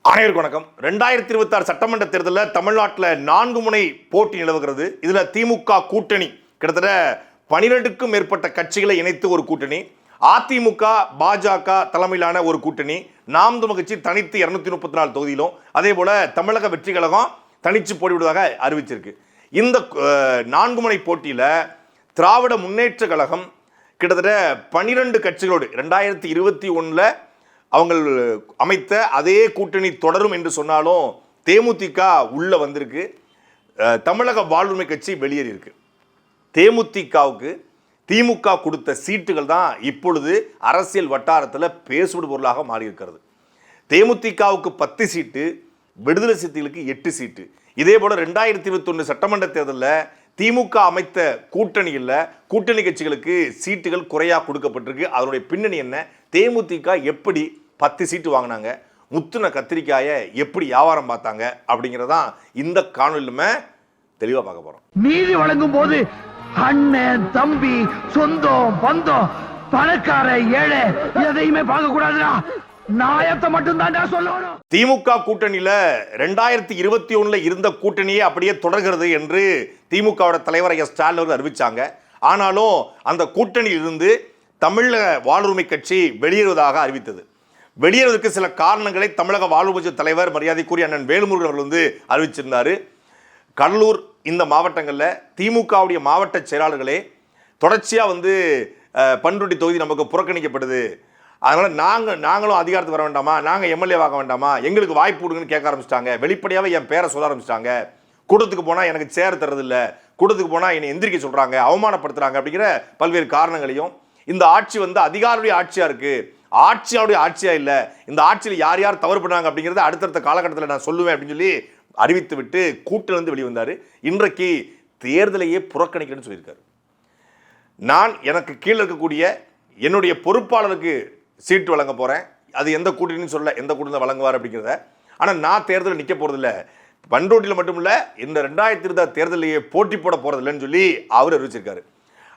அனைவருக்கும் வணக்கம். 2026 சட்டமன்ற தேர்தலில் தமிழ்நாட்டில் 4 முனை போட்டி நிலவுகிறது. இதில் திமுக கூட்டணி கிட்டத்தட்ட 12க்கும் மேற்பட்ட கட்சிகளை இணைத்து ஒரு கூட்டணி, அதிமுக பாஜக தலைமையிலான ஒரு கூட்டணி, நாம் தமிழர் கட்சி தனித்து 234 தொகுதியிலும், அதே போல தமிழக வெற்றி கழகம் தனிச்சு போட்டிவிடுவதாக அறிவிச்சிருக்கு. இந்த 4 முனை போட்டியில் திராவிட முன்னேற்ற கழகம் கிட்டத்தட்ட 12 கட்சிகளோடு 2021 அவங்க அமைத்த அதே கூட்டணி தொடரும் என்று சொன்னாலும் தேமுதிக உள்ள வந்திருக்கு. தமிழக வாழ்வுரிமை கட்சி வெளியேறி இருக்கு. தேமுதிகவுக்கு திமுக கொடுத்த சீட்டுகள் தான் இப்பொழுது அரசியல் வட்டாரத்தில் பேசுபடு பொருளாக மாறி இருக்கிறது. தேமுதிகவுக்கு 10 சீட்டு, விடுதலை சிறுத்தைகளுக்கு 8 சீட்டு. இதே போல 2021 சட்டமன்ற தேர்தலில் திமுக அமைத்த கூட்டணியில் கூட்டணி கட்சிகளுக்கு சீட்டுகள் குறையாக கொடுக்கப்பட்டிருக்கு. அதனுடைய பின்னணி என்ன, தேமுதிக எப்படி 10 சீட்டு வாங்கினாங்க, முத்துன கத்திரிக்காயை எப்படி வியாபாரம் பார்த்தாங்க அப்படிங்கிறதான் இந்த காணொலியிலுமே தெளிவாக பார்க்க போறோம். நீதி வழங்கும் போது அண்ணன் தம்பி சொந்தம் பந்தம் பணக்கார ஏழை எதையுமே பார்க்க கூடாதுடா, நாயத்தை மட்டும் தான் சொல்லணும். திமுக கூட்டணியில 2021 இருந்த கூட்டணியே அப்படியே தொடர்கிறது என்று திமுக தலைவர் ஸ்டாலின் அவர்கள் அறிவிச்சாங்க. ஆனாலும் அந்த கூட்டணியில் இருந்து தமிழக வாழ்வுரிமை கட்சி வெளியேறுவதாக அறிவித்தது. வெளியேறுவதற்கு சில காரணங்களை தமிழக வாழ்வுரிமை தலைவர் மரியாதைக்குரிய அண்ணன் வேலுமுருகன் அவர்கள் அறிவிச்சிருந்தார். கடலூர் இந்த மாவட்டங்களில் திமுகவுடைய மாவட்ட செயலாளர்களே தொடர்ச்சியாக பண்ருட்டி தொகுதி நமக்கு புறக்கணிக்கப்படுது, அதனால் நாங்களும் அதிகாரத்துக்கு வர வேண்டாமா, நாங்கள் எம்எல்ஏ ஆக வேண்டாமா, எங்களுக்கு வாய்ப்பு கொடுங்கன்னு கேட்க ஆரம்பிச்சிட்டாங்க. வெளிப்படையாகவே என் பேரை சொல்ல ஆரம்பிச்சிட்டாங்க. கூட்டத்துக்கு போனால் எனக்கு சேர் தரதில்ல, கூட்டத்துக்கு போனால் என்னை எந்திரிக்க சொல்கிறாங்க, அவமானப்படுத்துகிறாங்க அப்படிங்கிற பல்வேறு காரணங்களையும், இந்த ஆட்சி அதிகாரியுடைய ஆட்சியாக இருக்குது, ஆட்சியாவுடைய ஆட்சியாக இல்லை, இந்த ஆட்சியில் யார் யார் தவறு பண்ணாங்க அப்படிங்கிறத அடுத்தடுத்த காலகட்டத்தில் நான் சொல்லுவேன் அப்படின்னு சொல்லி அறிவித்து விட்டு கூட்டிலிருந்து வெளிவந்தார். இன்றைக்கு தேர்தலையே புறக்கணிக்கிறேன்னு சொல்லியிருக்காரு. நான் எனக்கு கீழே இருக்கக்கூடிய என்னுடைய பொறுப்பாளருக்கு சீட்டு வழங்க போகிறேன், அது எந்த கூட்டணின்னு சொல்ல, எந்த கூட்டணி வழங்குவார் அப்படிங்கிறத. ஆனால் நான் தேர்தலில் நிற்க போகிறதில்ல, பண்ருட்டியில் மட்டும் இல்லை, இந்த 2020 தேர்தலையே போட்டி போட போகிறதில்லைன்னு சொல்லி அவர் அறிவிச்சிருக்காரு.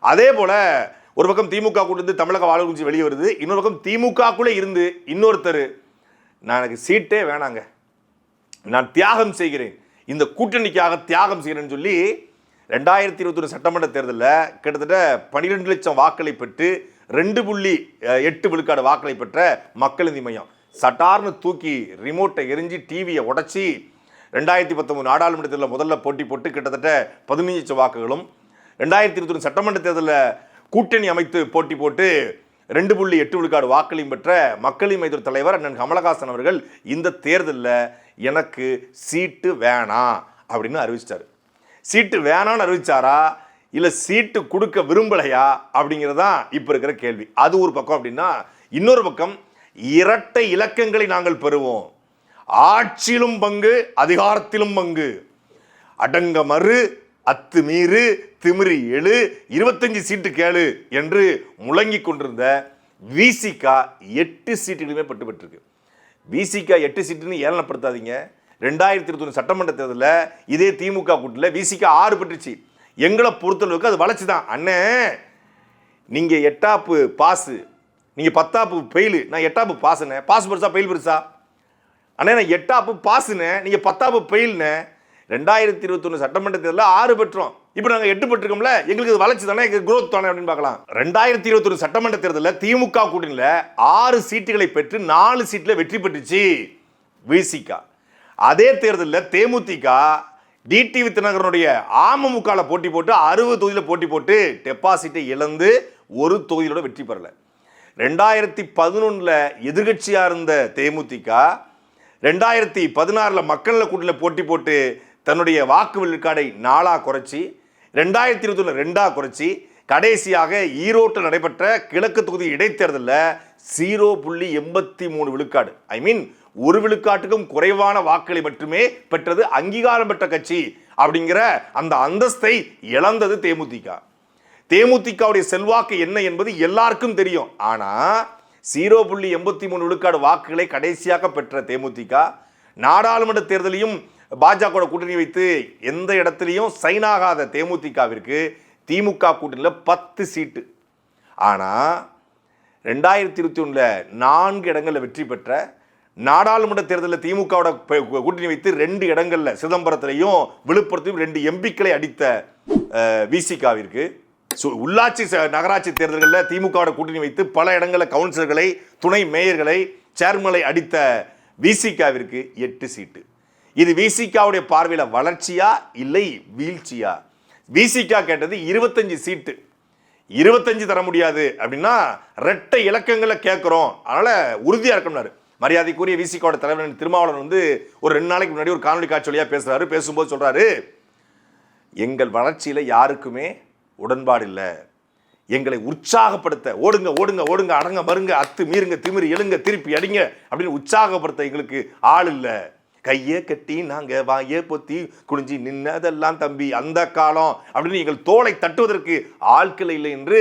அதே போல் ஒரு பக்கம் திமுக கூட்டிலிருந்து தமிழக வாழ்வுரிமை வெளியே வருது, இன்னொரு பக்கம் திமுகக்குள்ளே இருந்து இன்னொருத்தர் நான் எனக்கு சீட்டே வேணாங்க, நான் தியாகம் செய்கிறேன், இந்த கூட்டணிக்காக தியாகம் செய்கிறேன்னு சொல்லி 2021 சட்டமன்ற தேர்தலில் கிட்டத்தட்ட 12 லட்சம் வாக்களை பெற்று 2.8 விழுக்காடு வாக்களை பெற்ற மக்கள் நீதி மையம் சட்டார்னு தூக்கி ரிமோட்டை எரிஞ்சு டிவியை உடச்சி 2019 நாடாளுமன்ற தேர்தலில் முதல்ல போட்டி போட்டு கிட்டத்தட்ட 15 லட்சம் வாக்குகளும், 2021 சட்டமன்ற தேர்தலில் கூட்டணி அமைத்து போட்டி போட்டு 2.8 விழுக்காடு வாக்களையும் பெற்ற மக்கள் நீதி மையத்தின் தலைவர் அண்ணன் கமலஹாசன் அவர்கள் இந்த தேர்தலில் எனக்கு சீட்டு வேணாம் அப்படின்னு அறிவிச்சிட்டாரு. சீட்டு வேணான்னு அறிவிச்சாரா இல்லை சீட்டு கொடுக்க விரும்பலையா அப்படிங்கிறதான் இப்போ இருக்கிற கேள்வி. அது ஒரு பக்கம். அப்படின்னா இன்னொரு பக்கம் இரட்டை இலக்கங்களை நாங்கள் பெறுவோம், ஆட்சியிலும் பங்கு அதிகாரத்திலும் பங்கு, அடங்க மறு அத்துமீறு திமிரி எழு 25 சீட்டு கேளு என்று முழங்கி கொண்டிருந்த விசிக 8 சீட்டுகளுமே பட்டு பெற்றிருக்கு. விசிக 8 சீட்டுன்னு ஏளனப்படுத்தாதீங்க. 2021 சட்டமன்ற தேர்தலில் இதே திமுக கூட்டத்தில் விசிக 6 பெற்றுச்சு. எங்களை பொறுத்தளவுக்கு அது வளர்ச்சி தான். அண்ணே நீங்கள் 8ஆப்பு பாஸு, நீங்கள் 10ஆப்பு பெயிலு, நான் 8ஆப்பு பாஸுண்ணே, பாஸ் பெருசா பெயில் பெருசா? அண்ணே நான் 8ஆப்பு பாஸுண்ணே, நீங்கள் 10ஆப்பு பெயில்ண்ணே. 2021 சட்டமன்ற தேர்தலில் 6 பெற்றோம், இப்போ நாங்கள் 8 பெற்றிருக்கோம்ல, எங்களுக்கு வளர்ச்சி தானே, எங்களுக்கு growth தானே அப்படின்னு பார்க்கலாம். 2021 சட்டமன்ற தேர்தலில் திமுக கூட்டணியில் 6 சீட்டுகளை பெற்று 4 சீட்டில் வெற்றி பெற்றுச்சு விசிக. அதே தேர்தலில் தேமுதிக டிடிவி தினகரனுடைய அமமுகவில் போட்டி போட்டு 60 தொகுதியில் போட்டி போட்டு டெபாசிட்டை இழந்து ஒரு தொகுதியோட வெற்றி பெறல. 2011 எதிர்கட்சியாக இருந்த தேமுதிக 2016 மக்கள் கூட்டணியில் போட்டி போட்டு தன்னுடைய வாக்கு விழுக்காடை 4 குறைச்சி 2021 2 குறைச்சி கடைசியாக ஈரோட்டில் நடைபெற்ற கிழக்கு தொகுதி இடைத்தேர்தலில் 0.83 விழுக்காடு, ஐ மீன் 1 விழுக்காட்டுக்கும் குறைவான வாக்குகளை மட்டுமே பெற்றது அங்கீகாரம் பெற்ற கட்சி அப்படிங்கிற அந்த அந்தஸ்தை இழந்தது தேமுதிக. தேமுதிகவுடைய செல்வாக்கு என்ன என்பது எல்லாருக்கும் தெரியும். ஆனால் 0.83 விழுக்காடு வாக்குகளை கடைசியாக பெற்ற தேமுதிக நாடாளுமன்ற தேர்தலையும் பாஜக கூட்டணி வைத்து எந்த இடத்திலையும் சைன் ஆகாத தேமுதிகவிற்கு திமுக கூட்டணியில் 10 சீட்டு. ஆனால் 2021 4 இடங்களில் வெற்றி பெற்ற நாடாளுமன்ற தேர்தலில் திமுகவோட கூட்டணி வைத்து 2 இடங்கள்ல சிதம்பரத்திலையும் விழுப்புரத்தையும் 2 எம்பிக்களை அடித்த விசிகாவிற்கு உள்ளாட்சி நகராட்சி தேர்தல்களில் திமுகவோட கூட்டணி வைத்து பல இடங்களில் கவுன்சிலர்களை, துணை மேயர்களை, சேர்மனை அடித்த விசிகாவிற்கு 8 சீட்டு. இது விசிகாவுடைய பார்வையில் வளர்ச்சியா இல்லை வீழ்ச்சியா? விசிகா கேட்டது 25 சீட்டு. 25 தர முடியாது அப்படின்னா 2 இலக்கங்களை கேட்கிறோம், அதனால உறுதியா இருக்கணும்னாரு. மரியாதைக்குரிய விசிகாவோட தலைவர் திருமாவளவன் ஒரு 2 நாளைக்கு முன்னாடி ஒரு காணொலி காட்சி வழியா பேசுறாரு. பேசும்போது சொல்றாரு, எங்கள் வளர்ச்சியில யாருக்குமே உடன்பாடு இல்லை, எங்களை உற்சாகப்படுத்த ஓடுங்க ஓடுங்க ஓடுங்க அடங்க மருங்க அத்து மீறுங்க திமிரு எழுங்க திருப்பி அடிங்க அப்படின்னு உற்சாகப்படுத்த எங்களுக்கு ஆள் இல்லை, கையை கட்டி நாங்க வாயே பொத்தி குடிஞ்சி நின்னதெல்லாம் தம்பி அந்த காலம் அப்படின்னு எங்கள் தோளை தட்டுவதற்கு ஆட்கள் இல்லை என்று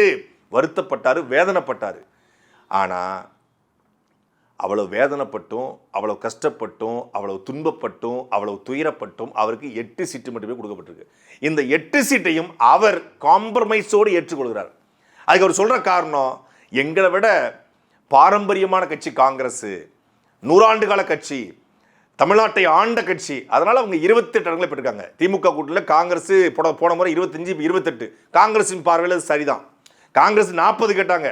வருத்தப்பட்டாரு, வேதனைப்பட்டாரு. ஆனா அவ்வளவு வேதனைப்பட்டும், அவ்வளவு கஷ்டப்பட்டும், அவ்வளவு துன்பப்பட்டும், அவ்வளவு துயரப்பட்டும் அவருக்கு 8 சீட்டு மட்டுமே கொடுக்கப்பட்டிருக்கு. இந்த 8 சீட்டையும் அவர் காம்ப்ரமைஸோடு ஏற்றுக்கொள்கிறார். அதுக்கு அவர் சொல்ற காரணம், எங்களை விட பாரம்பரியமான கட்சி காங்கிரஸ், 100 ஆண்டு கால கட்சி, தமிழ்நாட்டை ஆண்ட கட்சி, அதனால அவங்க 28 இடங்களை பெற்றிருக்காங்க. திமுக கூட்டணியில் காங்கிரஸ் போன முறை 25, 28. காங்கிரஸின் பார்வையில் சரிதான். காங்கிரஸ் 40 கேட்டாங்க.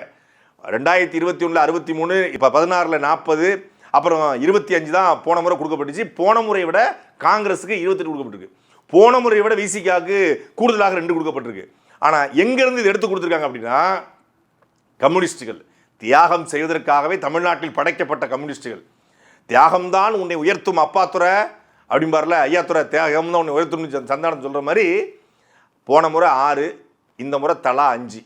2021 63, இப்போ 16 40, அப்புறம் 25 தான் போன முறை கொடுக்கப்பட்டுச்சு. போன முறையை விட காங்கிரஸுக்கு 28 கொடுக்கப்பட்டிருக்கு. போன முறையை விட விசிகாவுக்கு கூடுதலாக 2 கொடுக்கப்பட்டிருக்கு. ஆனால் எங்கேருந்து இது எடுத்து கொடுத்துருக்காங்க அப்படின்னா, கம்யூனிஸ்டுகள் தியாகம் செய்வதற்காகவே தமிழ்நாட்டில் படைக்கப்பட்ட கம்யூனிஸ்டுகள், தியாகம்தான் உன்னை உயர்த்தும் அப்பாத்துறை அப்படிம்பார்ல, ஐயாத்துறை தியாகம் தான் உன்னை உயர்த்தும் சந்தானம் சொல்கிற மாதிரி போன முறை 6, இந்த முறை தலா 5.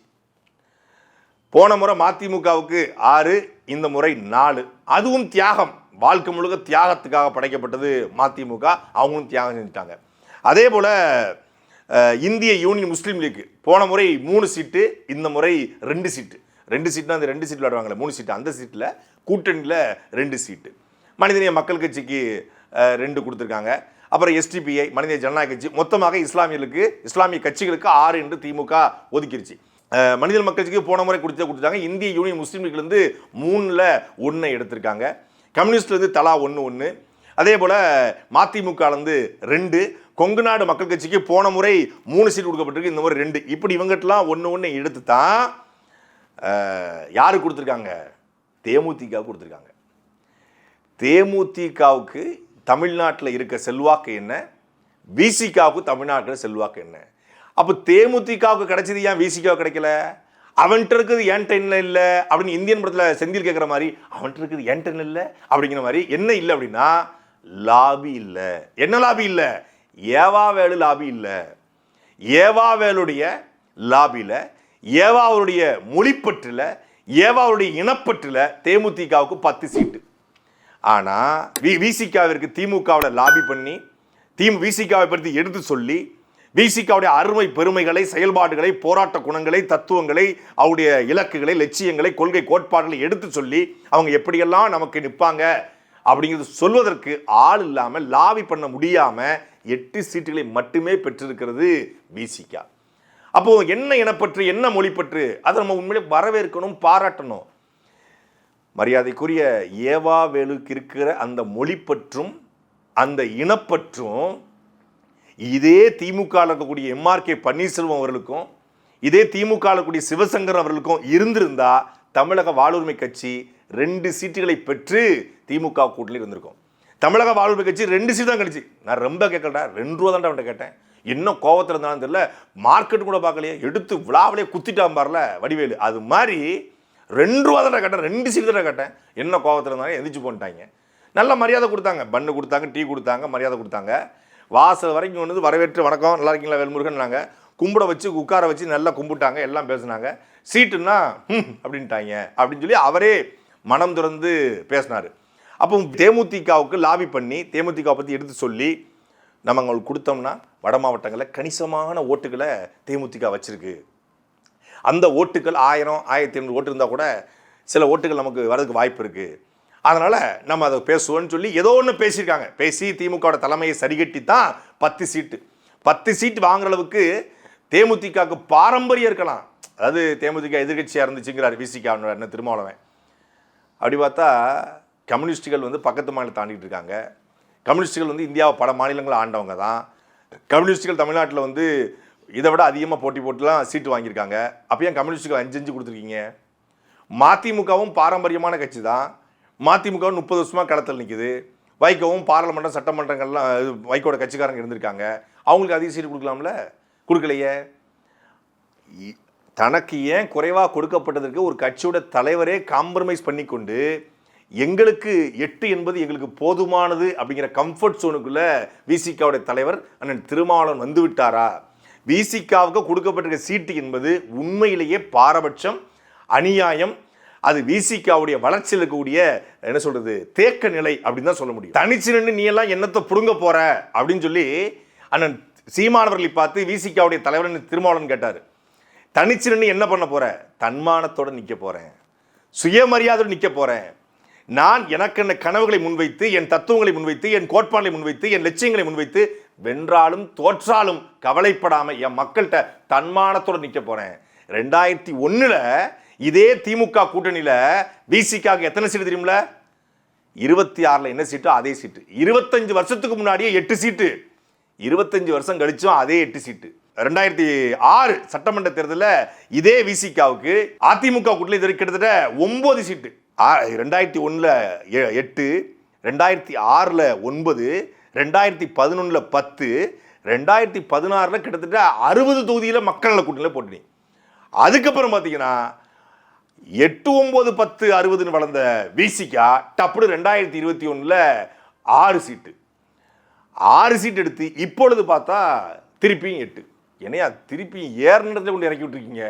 போன முறை மதிமுகவுக்கு 6, இந்த முறை 4. அதுவும் தியாகம், வாழ்க்கை முழுக்க தியாகத்துக்காக படைக்கப்பட்டது மதிமுக, அவங்களும் தியாகம் செஞ்சுட்டாங்க. அதே போல் இந்திய யூனியன் முஸ்லீம் லீக் போன முறை 3 சீட்டு, இந்த முறை 2 சீட்டு. 2 சீட்னா அந்த 2 சீட் விளையாடுவாங்களே 3 சீட்டு, அந்த சீட்டில் கூட்டணியில் 2 சீட்டு. மனிதநேய மக்கள் கட்சிக்கு 2 கொடுத்துருக்காங்க. அப்புறம் எஸ்டிபிஐ மனித ஜனநாயக கட்சி, மொத்தமாக இஸ்லாமிய கட்சிகளுக்கு 6 என்று திமுக ஒதுக்கிருச்சு. மனித மக்கள் கட்சிக்கு போன முறை கொடுத்தாங்க. இந்திய யூனியன் முஸ்லீம் லீக்லேருந்து 3ல் 1 எடுத்திருக்காங்க. கம்யூனிஸ்ட்லேருந்து தலா 1. அதே போல் மதிமுகலேருந்து 2, கொங்கு நாடு மக்கள் கட்சிக்கு போன முறை 3 சீட் கொடுக்கப்பட்டிருக்கு, இந்த முறை 2. இப்படி இவங்ககிட்டலாம் 1 எடுத்து தான் யாரு கொடுத்துருக்காங்க? தேமுதிக கொடுத்துருக்காங்க. தேமுதிகவுக்கு தமிழ்நாட்டில் இருக்க செல்வாக்கு என்ன, விசிகாவுக்கு தமிழ்நாட்டில் செல்வாக்கு என்ன? அப்போ தேமுதிகவுக்கு கிடைச்சது ஏன் விசிகாவுக்கு கிடைக்கல? அவன்கிட்ட இருக்குது ஏன்ட்ட என்ன இல்லை அப்படின்னு இந்தியன் படத்தில் செந்தில் கேட்குற மாதிரி, அவன்கிட்ட இருக்குது ஏன்ட்ட என்ன இல்லை அப்படிங்கிற மாதிரி. என்ன இல்லை அப்படின்னா லாபி இல்லை. என்ன லாபி இல்லை? ஏவாவேலு லாபி இல்லை. ஏவாவேலுடைய லாபியில், ஏவாவுடைய மொழிப்பற்றில், ஏவாவுடைய இனப்பற்றில் தேமுதிகவுக்கு 10 சீட்டு. ஆனால் விசிகாவிற்கு திமுகவில் லாபி பண்ணி விசிகாவை பற்றி எடுத்து சொல்லி விசிகாவுடைய அருமை பெருமைகளை, செயல்பாடுகளை, போராட்ட குணங்களை, தத்துவங்களை, அவருடைய இலக்குகளை, லட்சியங்களை, கொள்கை கோட்பாடுகளை எடுத்து சொல்லி அவங்க எப்படியெல்லாம் நமக்கு நிற்பாங்க அப்படிங்கிறது சொல்வதற்கு ஆள் இல்லாமல், லாபி பண்ண முடியாமல் 8 சீட்டுகளை மட்டுமே பெற்றிருக்கிறது விசிகா. அப்போ என்ன இனப்பற்று, என்ன மொழிப்பற்று, அதை நம்ம உண்மையிலே வரவேற்கணும், பாராட்டணும். மரியாதைக்குரிய ஏவாவேலுக்கு இருக்கிற அந்த மொழிப்பற்றும் அந்த இனப்பற்றும் இதே திமுக இருக்கக்கூடிய எம்ஆர்கே பன்னீர்செல்வம் அவர்களுக்கும் இதே திமுக இருக்கக்கூடிய சிவசங்கர் அவர்களுக்கும் இருந்திருந்தா தமிழக வாழ்வுரிமை கட்சி 2 சீட்டுகளை பெற்று திமுக கூட்டணியில் இருந்திருக்கும். தமிழக வாழ்வுரிமை கட்சி 2 சீட் தான் கிடைச்சி. நான் ரொம்ப கேட்கலடா, 2 ரூபா தான் அவன்கிட்ட கேட்டேன். இன்னும் கோவத்தில் இருந்தாலும் தெரியல, மார்க்கெட் கூட பார்க்கலையே, எடுத்து விழாவிலே குத்திட்டான் பாருல வடிவேலு, அது மாதிரி 2 ரூபா தான் கேட்டேன், 2 சீட் தான் கேட்டேன். என்ன கோவத்தில் இருந்தாலும் எந்திரிச்சு போட்டாங்க. நல்ல மரியாதை கொடுத்தாங்க, பன்னு கொடுத்தாங்க, டீ கொடுத்தாங்க, மரியாதை கொடுத்தாங்க. வாசல் வரைக்கும் வந்து வரவேற்று வணக்கம் நல்லா இருக்கீங்களா வேல்முருகன் நாங்கள் கும்பிட வச்சு உட்கார வச்சு நல்லா கும்பிட்டாங்க, எல்லாம் பேசுனாங்க. சீட்டுன்னா அப்படின்ட்டாங்க அப்படின்னு சொல்லி அவரே மனம் திறந்து பேசினார். அப்போ தேமுதிகவுக்கு லாபி பண்ணி தேமுதிகவை பற்றி எடுத்து சொல்லி நம்ம அவங்களுக்கு கொடுத்தோம்னா வட மாவட்டங்களில் கணிசமான ஓட்டுகளை தேமுதிக வச்சிருக்கு. அந்த ஓட்டுகள் 1000 1500 ஓட்டு இருந்தால் கூட சில ஓட்டுகள் நமக்கு வரதுக்கு வாய்ப்பு இருக்குது. அதனால் நம்ம அதை பேசுவோன்னு சொல்லி ஏதோ ஒன்று பேசியிருக்காங்க. பேசி திமுகவோட தலைமையை சரிகட்டி தான் 10 சீட்டு வாங்குற அளவுக்கு தேமுதிகவுக்கு பாரம்பரியம் இருக்கலாம். அதாவது தேமுதிக எதிர்கட்சியாக இருந்துச்சுங்கிறார் விசிகா என்ன திருமாவளவன். அப்படி பார்த்தா கம்யூனிஸ்டுகள் வந்து பக்கத்து மாநிலம் தாண்டிட்டு இருக்காங்க. கம்யூனிஸ்டுகள் வந்து இந்தியாவை பல மாநிலங்களை ஆண்டவங்க தான். கம்யூனிஸ்டுகள் தமிழ்நாட்டில் வந்து இதை விட அதிகமாக போட்டி போட்டுலாம் சீட்டு வாங்கியிருக்காங்க. அப்போ ஏன் கம்யூனிஸ்டுகள் 5 கொடுத்துருக்கீங்க? மதிமுகவும் பாரம்பரியமான கட்சி தான். மதிமுகவும் 30 வருஷமாக களத்தில் நிற்குது. வைகோவும் பாராளுமன்றம் சட்டமன்றங்கள்லாம் வைகோட கட்சிக்காரங்க இருந்திருக்காங்க. அவங்களுக்கு அதிக சீட்டு கொடுக்கலாம்ல, கொடுக்கலையே. தனக்கு ஏன் குறைவாக கொடுக்கப்பட்டதற்கு ஒரு கட்சியோட தலைவரே காம்ப்ரமைஸ் பண்ணிக்கொண்டு எங்களுக்கு 8 என்பது எங்களுக்கு போதுமானது அப்படிங்கிற கம்ஃபர்ட் ஜோனுக்குள்ள விசிகாவுடைய தலைவர் அண்ணன் திருமாவளவன் வந்து விட்டாரா? விசிகாவுக்கு கொடுக்கப்பட்டிருக்க சீட்டு என்பது உண்மையிலேயே பாரபட்சம், அநியாயம். அது விசிகாவுடைய வளர்ச்சியில் இருக்கக்கூடிய என்ன சொல்றது தேக்க நிலை அப்படின்னு தான் சொல்ல முடியும். தனிச்சு நின்று நீ எல்லாம் என்னத்தை புடுங்க போற அப்படின்னு சொல்லி அண்ணன் சீமானவர்களை பார்த்து விசிகாவுடைய தலைவர் திருமாவளவன் கேட்டார். தனிச்சு நின்று என்ன பண்ண போற? தன்மானத்தோட நிற்க போறேன், சுயமரியாதையோடு நிற்க போறேன். நான் எனக்கு என்ன கனவுகளை முன்வைத்து, என் தத்துவங்களை முன்வைத்து, என் கோட்பாடுகளை முன்வைத்து, என் லட்சியங்களை முன்வைத்து வென்றாலும் தோற்றாலும் கவலைப்படாம என் மக்கள்கிட்ட தன்மானத்தோடு நிற்க போறேன். 2001 இதே திமுக கூட்டணியில விசிகாக்கு எத்தனை சீட்டு தெரியுமில? 26 என்ன சீட்டு? அதே சீட்டு. 25 வருஷத்துக்கு முன்னாடியே 8 சீட்டு, 25 வருஷம் கழிச்சும் அதே 8 சீட்டு. 2006 சட்டமன்ற தேர்தலில் இதே விசிகாவுக்கு அதிமுக கூட்டணி கிட்டத்தட்ட 9 சீட்டு. 2001 8, 2006 9, 2011 10, 2016 கிட்டத்தட்ட 60 தொகுதியில் மக்கள் நல கூட்டணியில் போட்டி. அதுக்கப்புறம் பார்த்தீங்கன்னா 8, 9, 10, 60 வளர்ந்த விசிகா டப்புனு 2021 6 சீட்டு, 6 சீட் எடுத்து இப்பொழுது பார்த்தா திருப்பியும் 8. என்னையா திருப்பியும் ஏறினத்தை கொண்டு இறக்கி விட்டுருக்கீங்க.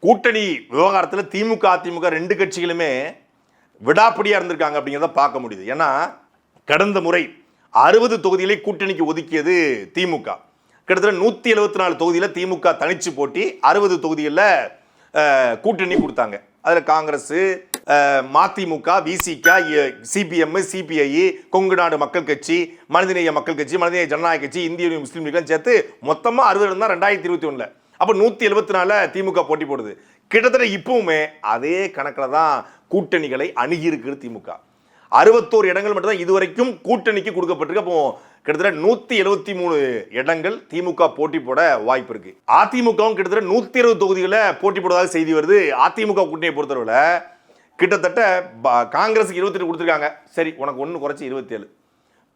கூட்டணி விவகாரத்தில் திமுக அதிமுக 2 கட்சிகளுமே விடாப்பிடியா இருந்திருக்காங்க அப்படிங்கிறத பார்க்க முடியுது. ஏன்னா கடந்த முறை 60 தொகுதிகளை கூட்டணிக்கு ஒதுக்கியது திமுக. கிட்டத்தட்ட 174 தொகுதியில் திமுக தனிச்சு போட்டி 60 தொகுதிகளில் கூட்டணி கொடுத்தாங்க. அதில் காங்கிரஸ், மதிமுக, விசிக, சிபிஎம், சிபிஐ, கொங்கு நாடு மக்கள் கட்சி, மனிதநேய மக்கள் கட்சி, மனிதநேய ஜனநாயக கட்சி, இந்திய யூனியன் முஸ்லீம் லீக் சேர்த்து மொத்தமாக 60 தான் 2021. அப்போ 174 திமுக போட்டி போடுது. கிட்டத்தட்ட இப்பவுமே அதே கணக்கில் தான் கூட்டணிகளை அணுகி இருக்கிறது திமுக. 61 இடங்கள் மட்டும்தான் இதுவரைக்கும் கூட்டணிக்கு கொடுக்கப்பட்டிருக்கு. அப்போ கிட்டத்தட்ட 173 இடங்கள் திமுக போட்டி போட வாய்ப்பு இருக்கு. அதிமுகவும் கிட்டத்தட்ட 120 தொகுதிகளை போட்டி போடுவதாக செய்தி வருது. அதிமுக கூட்டணியை பொறுத்தவரை கிட்டத்தட்ட காங்கிரஸுக்கு 28 கொடுத்துருக்காங்க. சரி, உனக்கு 1 குறைச்சி 27.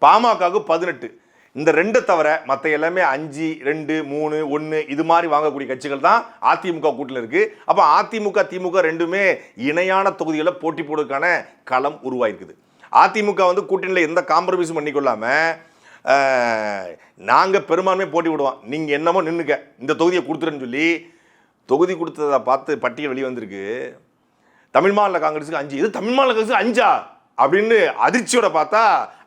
பாமகவுக்கு 18. இந்த 2 தவிர மற்ற எல்லாமே 5, 2, 3, 1 இது மாதிரி வாங்கக்கூடிய கட்சிகள் தான் அதிமுக கூட்டணியில் இருக்கு. அப்போ அதிமுக திமுக ரெண்டுமே இணையான தொகுதிகளை போட்டி போடுவதற்கான களம் உருவாயிருக்குது. அதிமுக வந்து கூட்டணியில் எந்த காம்ப்ரமைஸும் பண்ணிக்கொள்ளாம நாங்கள் பெரும்பான்மை போட்டி விடுவோம், நீங்கள் என்னமோ நின்றுக்க, இந்த தொகுதியை கொடுத்துருன்னு சொல்லி தொகுதி கொடுத்ததை பார்த்து பட்டியல் வெளியே வந்திருக்கு. தமிழ் மாநில காங்கிரஸுக்கு 5, இது தமிழ் மாநில காங்கிரஸுக்கு 5 அப்படின்னு அதிர்ச்சியோட பார்த்தா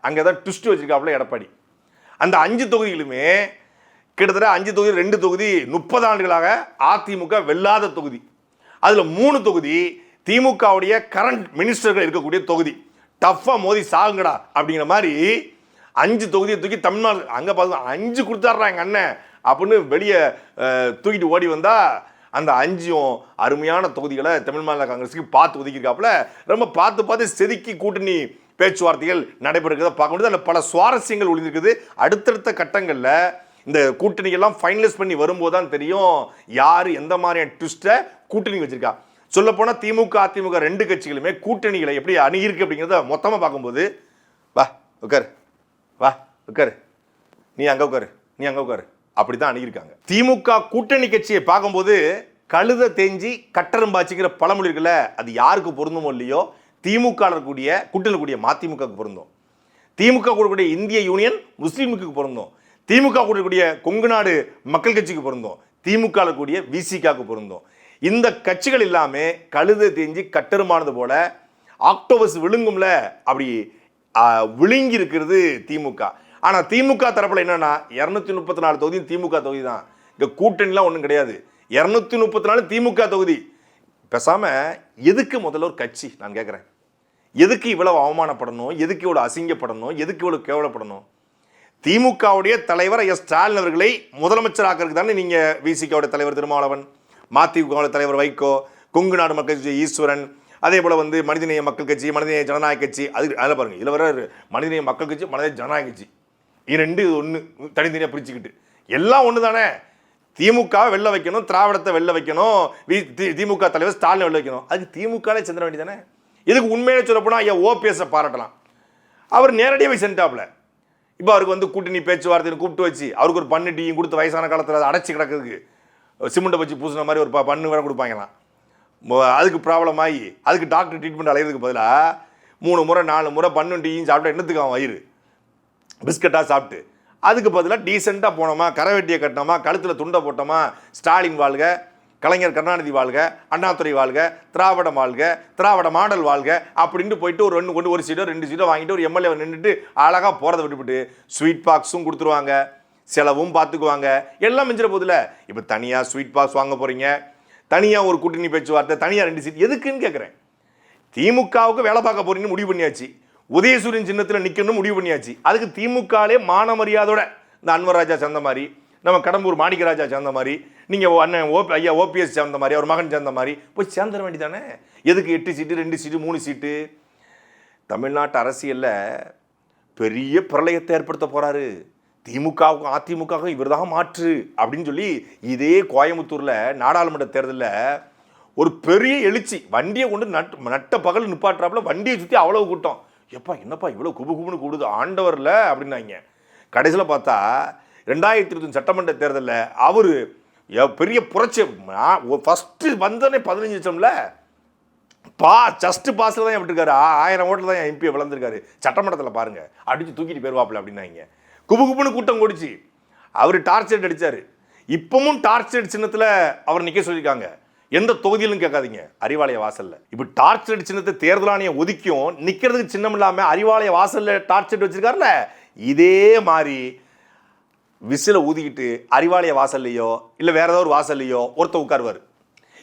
அங்கே தான் ட்விஸ்ட் வச்சிருக்காப்புல எடப்பாடி. அந்த 5 தொகுதிகளுமே கிட்டத்தட்ட 5 தொகுதி 2 தொகுதி 30 ஆண்டுகளாக அதிமுக வெல்லாத தொகுதி. அதில் 3 தொகுதி திமுகவுடைய கரண்ட் மினிஸ்டர்கள் இருக்கக்கூடிய தொகுதி. டஃப்பாக மோதி சாகுங்கடா அப்படிங்கிற மாதிரி 5 தொகுதியை தூக்கி தமிழ்நாடு அங்கே பார்த்து 5 கொடுத்தாடுறா எங்கள் அண்ணன் அப்படின்னு வெளியே தூக்கிட்டு ஓடி வந்தா அந்த 5ம் அருமையான தொகுதிகளை தமிழ் மாநில காங்கிரஸுக்கு பார்த்து ஒதுக்கியிருக்காப்புல. ரொம்ப பார்த்து செதுக்கி கூட்டணி பேச்சுவார்த்தைகள் நடைபெறுகிறத பார்க்க முடியுது. அதில் பல சுவாரஸ்யங்கள் ஒளிந்திருக்குது. அடுத்தடுத்த கட்டங்களில் இந்த கூட்டணிகள்லாம் ஃபைனலைஸ் பண்ணி வரும்போது தான் தெரியும் யார் எந்த மாதிரியான ட்விஸ்ட்டை கூட்டணி வச்சிருக்கா. சொல்லப்போனால் திமுக அதிமுக 2 கட்சிகளுமே கூட்டணிகளை எப்படி அணுகிருக்கு அப்படிங்கிறத மொத்தமாக பார்க்கும்போது, வா உட்காரு, வா உட்காரு, நீ அங்கே உட்காரு, நீ அங்கே உட்காரு, அப்படி தான் அணுகிருக்காங்க. திமுக கூட்டணி கட்சியை பார்க்கும்போது கழுத தேஞ்சி கட்டரும்பாச்சிக்கிற பழமொழி இருக்குல்ல, அது யாருக்கு பொருந்துமோ இல்லையோ திமுக இருக்கக்கூடிய கூட்டணியில் கூடிய மதிமுகவுக்கு பொருந்தும், திமுக கூடக்கூடிய இந்திய யூனியன் முஸ்லீம் லீக்கு பொருந்தும், திமுக கூடக்கூடிய கொங்கு நாடு மக்கள் கட்சிக்கு பொருந்தும், திமுக கூடிய விசிகாவுக்கு பொருந்தும். இந்த கட்சிகள் எல்லாமே கழுத தேஞ்சி கட்டருமானது போல ஆக்டோபஸ் விழுங்கும்ல அப்படி விழுங்கி இருக்கிறது திமுக. ஆனால் திமுக தரப்பில் என்னன்னா 234 தொகுதி திமுக தொகுதி தான். இங்கே கூட்டணிலாம் ஒன்றும் கிடையாது. 234 திமுக தொகுதி. பேசாம எதுக்கு முதல்ல ஒரு கட்சி? நான் கேட்குறேன், எதுக்கு இவ்வளவு அவமானப்படணும், எதுக்கு இவ்வளவு அசிங்கப்படணும், எதுக்கு இவ்வளவு கேவலப்படணும்? திமுகவுடைய தலைவர் ஸ்டாலின் அவர்களை முதலமைச்சராக்கிறதுக்கு தானே நீங்கள் விசிகாவுடைய தலைவர் திருமாவளவன், மதிமுக தலைவர் வைகோ, கொங்கு நாடு மக்கள் கட்சி ஈஸ்வரன், அதே போல் வந்து மனிதநேய மக்கள் கட்சி, மனிதநேய ஜனநாயக கட்சி, அதில் பாருங்கள், இதில் வர மனிதநேய மக்கள் கட்சி, மனிதநேய ஜனநாயக கட்சி, இது ரெண்டு ஒன்று தனித்தனியாக பிரிச்சுக்கிட்டு எல்லாம் ஒன்று தானே. திமுகவை வெளில வைக்கணும், திராவிடத்தை வெளில வைக்கணும், திமுக தலைவர் ஸ்டாலினை வெளில வைக்கணும். அதுக்கு திமுகவே சென்ற வேண்டியதானே. இதுக்கு உண்மையிலே சொல்ல போனால் ஐயா ஓபிஎஸ்ஸை பாராட்டலாம். அவர் நேரடியாக போய் சென்றாப்ல. இப்போ அவருக்கு வந்து கூட்டணி பேச்சுவார்த்தைன்னு கூப்பிட்டு வச்சு அவருக்கு ஒரு பண்ணு டீயும் கொடுத்து வயசான காலத்தில் அதை அடைச்சி கிடக்குறதுக்கு சிமெண்ட்டை வச்சு பூசின மாதிரி ஒரு பண்ணு வேற கொடுப்பாங்களாம். அதுக்கு ப்ராப்ளம் ஆகி அதுக்கு டாக்டர் ட்ரீட்மெண்ட் அலையிறதுக்கு பதிலாக 3 முறை 4 முறை பண்ணு டீயும் சாப்பிட்டா என்னத்துக்கு அவன் வயிறு பிஸ்கட்டாக சாப்பிட்டு அதுக்கு பதிலாக டீசெண்டாக போனோமா, கரவெட்டியை கட்டினோமா, கழுத்தில் துண்டை போட்டோமா, ஸ்டாலின் வாழ்க, கலைஞர் கருணாநிதி வாழ்க, அண்ணாதுரை வாழ்க, திராவிடம் வாழ்க, திராவிட மாடல் வாழ்க அப்படின்ட்டு போயிட்டு ஒரு சீட்டோ 2 சீட்டோ வாங்கிட்டு ஒரு எம்எல்ஏ நின்றுட்டு அழகாக போகிறத விட்டுவிட்டு ஸ்வீட் பாக்ஸும் கொடுத்துருவாங்க, செலவும் பார்த்துக்குவாங்க, எல்லாம் மிஞ்சிற போதில். இப்போ தனியாக ஸ்வீட் பாக்ஸ் வாங்க போகிறீங்க, தனியாக ஒரு கூட்டணி பேச்சுவார்த்தை, தனியாக 2 சீட் எதுக்குன்னு கேட்குறேன். திமுகவுக்கு வேலை பார்க்க போறீங்கன்னு முடிவு பண்ணியாச்சு, உதயசூரியன் சின்னத்தில் நிற்கணும்னு முடிவு பண்ணியாச்சு. அதுக்கு திமுகலே மான மரியாதையோட இந்த அன்வர் ராஜா சேர்ந்த மாதிரி, நம்ம கடம்பூர் மாணிக்கராஜா சேர்ந்த மாதிரி, நீங்கள் அண்ணன் ஐயா ஓபிஎஸ் சேர்ந்த மாதிரி, அவர் மகன் சேர்ந்த மாதிரி போய் சேர்ந்துட வேண்டியதானே. எதுக்கு 8 சீட்டு 2 சீட்டு 3 சீட்டு? தமிழ்நாட்டு அரசியலில் பெரிய பிரளயத்தை ஏற்படுத்த போகிறாரு. திமுகவுக்கும் அதிமுகவுக்கும் இவர் தான் மாற்று அப்படின்னு சொல்லி இதே கோயம்புத்தூரில் நாடாளுமன்ற தேர்தலில் ஒரு பெரிய எழுச்சி, வண்டியை கொண்டு நட்ட பகல் நிப்பாட்டுறாப்புல, வண்டியை சுற்றி அவ்வளோ கூட்டம். எப்பா என்னப்பா இவ்வளோ குபுகுபுன்னு கூடுது ஆண்டவரில் அப்படின்னாங்க. கடைசியில் பார்த்தா 2020 சட்டமன்ற தேர்தலில் அவர் பெரிய புரட்சி, ஃபஸ்ட்டு வந்தோடனே 15 லட்சம்ல ஜஸ்ட் பாஸில் தான் விட்டுருக்காரு. 1000 ஓட்டில் தான் எம்பி வளர்ந்துருக்காரு. சட்டமன்றத்தில் பாருங்க அடித்து தூக்கிட்டு போயிருவாப்பில் அப்படின்னாங்க. குபுகுபுன்னு கூட்டம் கூடிச்சு. அவர் டார்ச்சர் அடித்தார். இப்பவும் டார்ச்சர் சின்னத்தில் அவர் நிற்க சொல்லியிருக்காங்க. எந்த தொகுதியிலும் கேட்காதீங்க, அறிவாலய வாசல்ல. இப்போ டார்ச்சர் சின்னத்தை தேர்தல் ஆணையம் ஒதுக்கியும் நிற்கிறதுக்கு சின்னம் இல்லாமல் அறிவாலய வாசல்ல டார்ச்சர் வச்சிருக்காருல்ல, இதே மாதிரி விசில ஊதிக்கிட்டு அறிவாலய வாசல்லையோ இல்லை வேற ஏதோ ஒரு வாசல்லையோ ஒருத்த உட்காருவார்.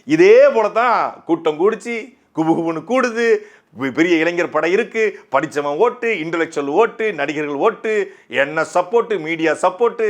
இதே போல தான் கூட்டம் கூடிச்சு, குபுகுபுன்னு கூடுது. பெரிய இளைஞர் படை இருக்கு, படித்தவன் ஓட்டு, இன்டலெக்சுவல் ஓட்டு, நடிகர்கள் ஓட்டு, என்ன சப்போர்ட்டு, மீடியா சப்போர்ட்டு,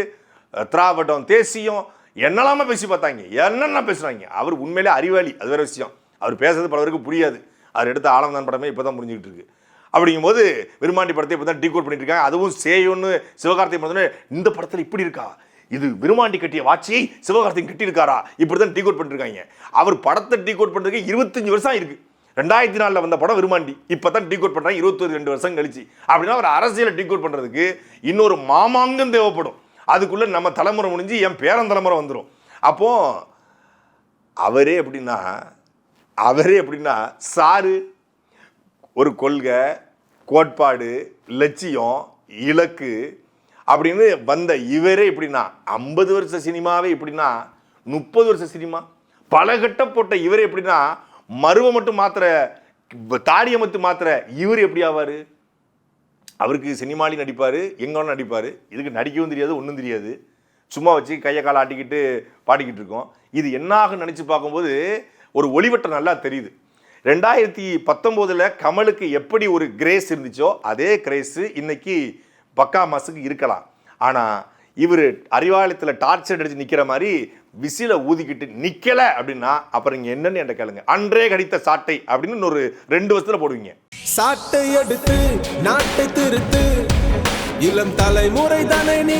திராவிடம் தேசியம், என்னெல்லாம பேசி பார்த்தாங்க, என்னென்ன பேசுறாங்க. அவர் உண்மையிலே அறிவாளி, அது வேற விஷயம். அவர் பேசுறது பலருக்கு புரியாது. அவர் எடுத்த ஆலம்தான் படமே இப்போ தான் புரிஞ்சுக்கிட்டு இருக்கு. அப்படிங்கும்போது விருமாண்டி படத்தை இப்போ தான் டீகோட் பண்ணிட்டு இருக்காங்க. அதுவும் சேயோன்னு சிவகார்த்திகேயன் படத்துல இந்த படத்தில் இப்படி இருக்கா, இது விருமாண்டி கட்டிய வாட்சியை சிவகார்த்திகேயன் கட்டி இருக்காரா, இப்படி தான் டீகோட் பண்ணிருக்காங்க. அவர் படத்தை டீகோட் பண்ணுறதுக்கு 25 வருஷம் இருக்கு. 2004 வந்த படம் விருமாண்டி, இப்போ தான் டீகோட் பண்ணுறாங்க 22 வருஷம் கழிச்சு. அப்படின்னா அவர் அரசியலை டீகோட் பண்ணுறதுக்கு இன்னொரு மாமாங்கம் தேவைப்படும். அதுக்குள்ளே நம்ம தலைமுறை முடிஞ்சு என் பேரன் தலைமுறை வந்துடும். அப்போ அவரே எப்படின்னா சாரு ஒரு கொள்கை, கோட்பாடு, லட்சியம், இலக்கு அப்படின்னு வந்த இவரே எப்படின்னா 50 வருஷ சினிமாவே எப்படின்னா 30 வருஷ சினிமா பல கட்டம் போட்ட இவரே எப்படின்னா மருவ மட்டும் மாத்திர, தாடியை மட்டும் மாத்திர இவர் எப்படி ஆவார்? அவருக்கு சினிமாலையும் நடிப்பார், எங்கே நடிப்பார். இதுக்கு நடிக்கவும் தெரியாது, ஒன்றும் தெரியாது. சும்மா வச்சு கையை காலை ஆட்டிக்கிட்டு பாடிக்கிட்டு இருக்கோம். இது என்னாக நினச்சி பார்க்கும்போது ஒரு ஒளிவட்டம் நல்லா தெரியுது. 2019 கமலுக்கு எப்படி ஒரு கிரேஸ் இருந்துச்சோ அதே கிரேஸு இன்னைக்கு பக்கா மாசுக்கு இருக்கலாம். ஆனால் இவர் அறிவாலயத்தில் டார்ச்சர் அடிச்சு நிற்கிற மாதிரி விசில ஊதிக்கிட்டு நிற்கலை அப்படின்னா அப்புறம் இங்கே என்னன்னு என்கிட்ட கேளுங்க. அன்றே கடித்த சாட்டை அப்படின்னு ஒரு 2 வருஷத்தில் போடுவீங்க. சாட்டை எடுத்து நாட்டை திருத்து, இளம் தலைமுறை தானே நீ